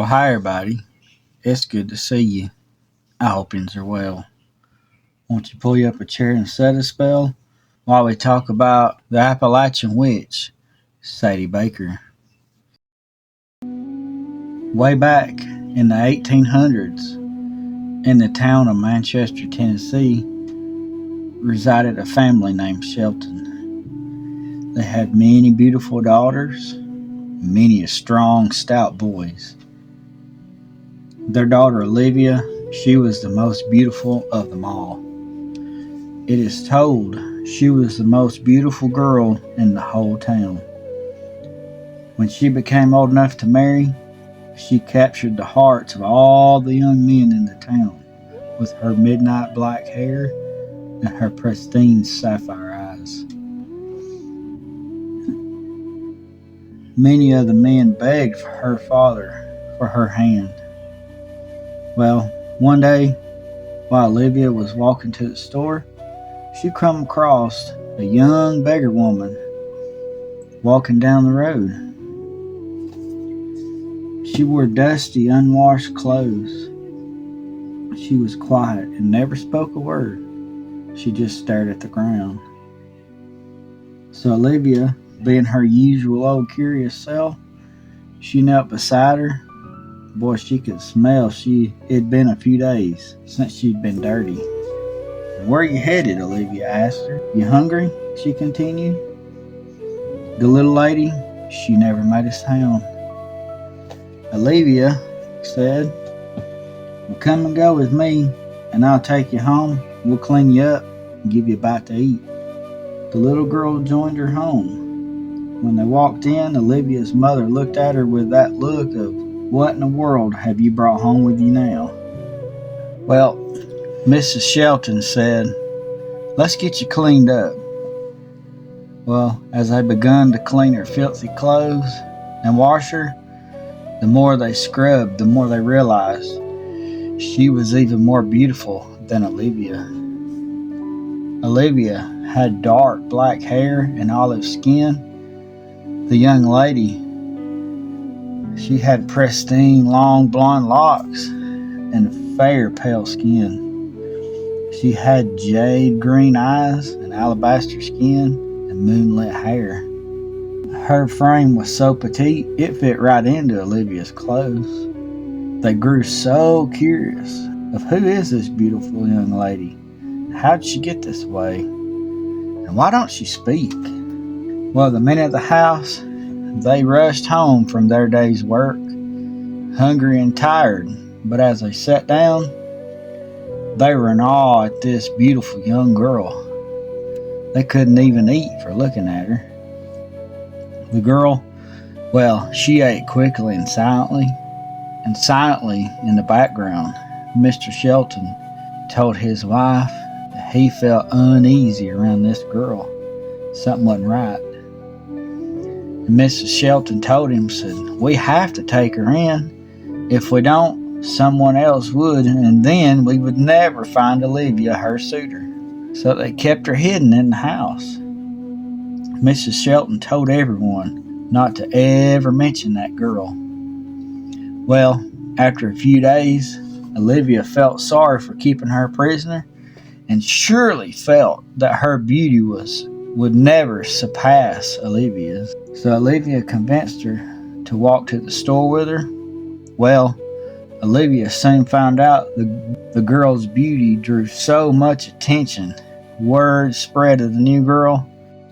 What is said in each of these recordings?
Well, hi everybody. It's good to see you. I hope yous are well. Won't you pull you up a chair and set a spell while we talk about the Appalachian witch, Sadie Baker. Way back in the 1800s, in the town of Manchester, Tennessee, resided a family named Shelton. They had many beautiful daughters, many strong, stout boys. Their daughter Olivia, she was the most beautiful of them all. It is told she was the most beautiful girl in the whole town. When she became old enough to marry, she captured the hearts of all the young men in the town with her midnight black hair and her pristine sapphire eyes. Many of the men begged for her father for her hand. Well, one day, while Olivia was walking to the store, she come across a young beggar woman walking down the road. She wore dusty, unwashed clothes. She was quiet and never spoke a word. She just stared at the ground. So Olivia, being her usual old curious self, she knelt beside her. Boy, she could smell it'd been a few days since she'd been dirty. "Where are you headed?" Olivia asked her. "You hungry?" she continued. The little lady, she never made a sound. Olivia said, "Well, come and go with me, and I'll take you home. We'll clean you up and give you a bite to eat." The little girl joined her home. When they walked in, Olivia's mother looked at her with that look of, "What in the world have you brought home with you now?" Well, Mrs. Shelton said, "Let's get you cleaned up." Well, as they begun to clean her filthy clothes and wash her, the more they scrubbed, the more they realized she was even more beautiful than Olivia. Olivia had dark black hair and olive skin. The young lady, she had pristine long blonde locks and fair pale skin. She had jade green eyes and alabaster skin and moonlit hair. Her frame was so petite, it fit right into Olivia's clothes. They grew so curious of who is this beautiful young lady? How did she get this way? And why don't she speak? Well, the men at the house, they rushed home from their day's work, hungry and tired, but as they sat down, they were in awe at this beautiful young girl. They couldn't even eat for looking at her. The girl, well, she ate quickly and silently in the background, Mr. Shelton told his wife that he felt uneasy around this girl. Something wasn't right. And Mrs. Shelton told him, said, "We have to take her in. If we don't, someone else would, and then we would never find Olivia her suitor." So they kept her hidden in the house. Mrs. Shelton told everyone not to ever mention that girl. Well, after a few days, Olivia felt sorry for keeping her prisoner and surely felt that her beauty would never surpass Olivia's. So Olivia convinced her to walk to the store with her. Well, Olivia soon found out the girl's beauty drew so much attention. Word spread of the new girl.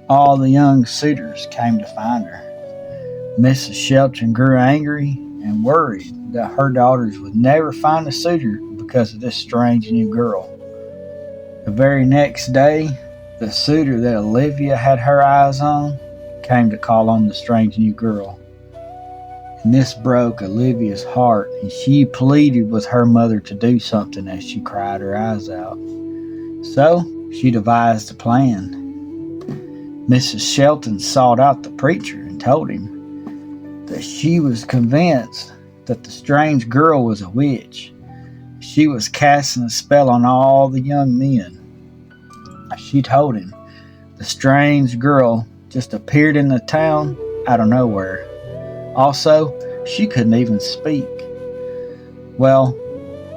All the young suitors came to find her. Mrs. Shelton grew angry and worried that her daughters would never find a suitor because of this strange new girl. The very next day, the suitor that Olivia had her eyes on came to call on the strange new girl. And this broke Olivia's heart, and she pleaded with her mother to do something as she cried her eyes out. So she devised a plan. Mrs. Shelton sought out the preacher and told him that she was convinced that the strange girl was a witch. She was casting a spell on all the young men. She told him the strange girl just appeared in the town out of nowhere. Also, she couldn't even speak. Well,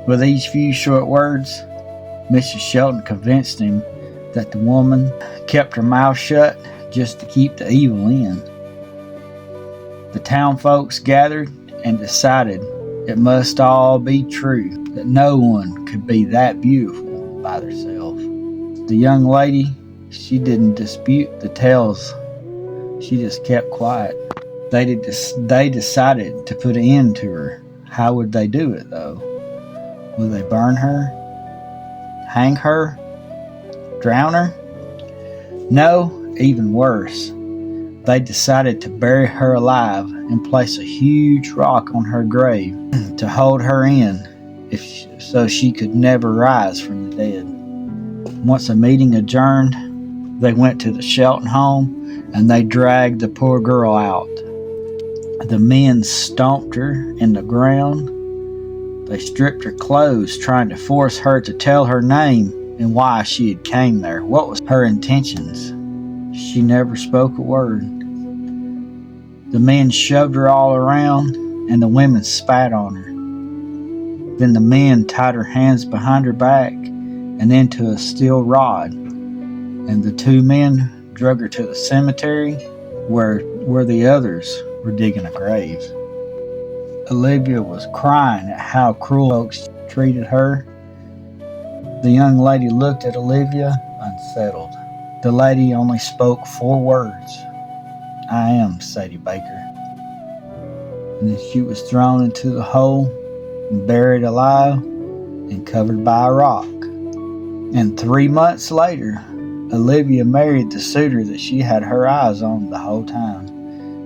with these few short words, Mrs. Shelton convinced him that the woman kept her mouth shut just to keep the evil in. The town folks gathered and decided it must all be true, that no one could be that beautiful by themselves. The young lady, she didn't dispute the tales. She just kept quiet. They decided to put an end to her. How would they do it, though? Would they burn her? Hang her? Drown her? No, even worse. They decided to bury her alive and place a huge rock on her grave to hold her in so she could never rise from the dead. Once a meeting adjourned, they went to the Shelton home and they dragged the poor girl out. The men stomped her in the ground. They stripped her clothes, trying to force her to tell her name and why she had came there. What was her intentions? She never spoke a word. The men shoved her all around, and the women spat on her. Then the men tied her hands behind her back and into a steel rod, and the two men drug her to the cemetery where the others were digging a grave. Olivia was crying at how cruel folks treated her. The young lady looked at Olivia, unsettled. The lady only spoke 4 words. "I am Sadie Baker." And then she was thrown into the hole and buried alive and covered by a rock. And 3 months later, Olivia married the suitor that she had her eyes on the whole time.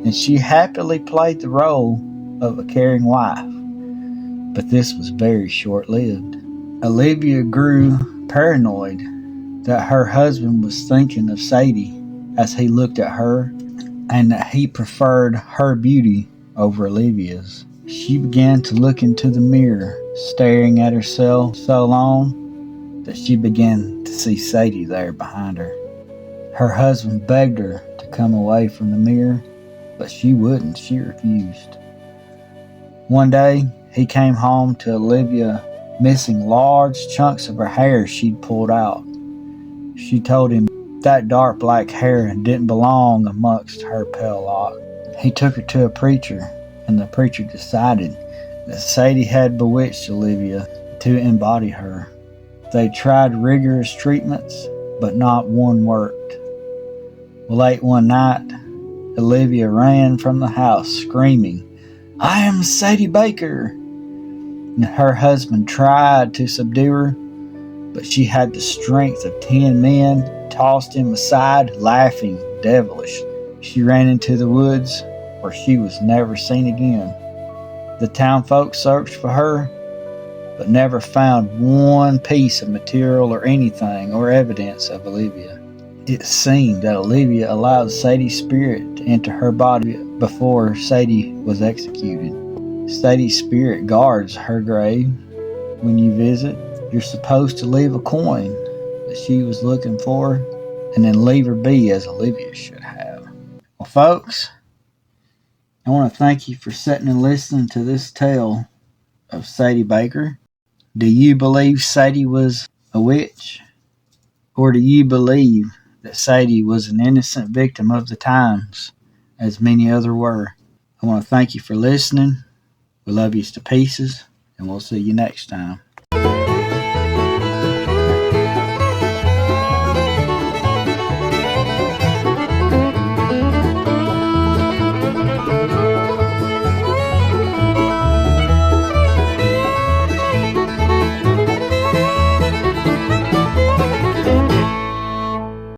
And she happily played the role of a caring wife. But this was very short-lived. Olivia grew paranoid that her husband was thinking of Sadie as he looked at her, and that he preferred her beauty over Olivia's. She began to look into the mirror, staring at herself so long that she began to see Sadie there behind her. Her husband begged her to come away from the mirror, but she wouldn't. She refused. One day, he came home to Olivia missing large chunks of her hair she'd pulled out. She told him that dark black hair didn't belong amongst her pale locks. He took her to a preacher, and the preacher decided that Sadie had bewitched Olivia to embody her. They tried rigorous treatments, but not one worked. Late one night, Olivia ran from the house screaming, "I am Sadie Baker!" And her husband tried to subdue her, but she had the strength of 10 men, tossed him aside, laughing devilishly. She ran into the woods, where she was never seen again. The town folk searched for her, but never found one piece of material or anything or evidence of Olivia. It seemed that Olivia allowed Sadie's spirit to enter her body before Sadie was executed. Sadie's spirit guards her grave. When you visit, you're supposed to leave a coin that she was looking for, and then leave her be as Olivia should have. Well, folks, I want to thank you for sitting and listening to this tale of Sadie Baker. Do you believe Sadie was a witch? Or do you believe that Sadie was an innocent victim of the times, as many others were? I want to thank you for listening. We love you to pieces, and we'll see you next time.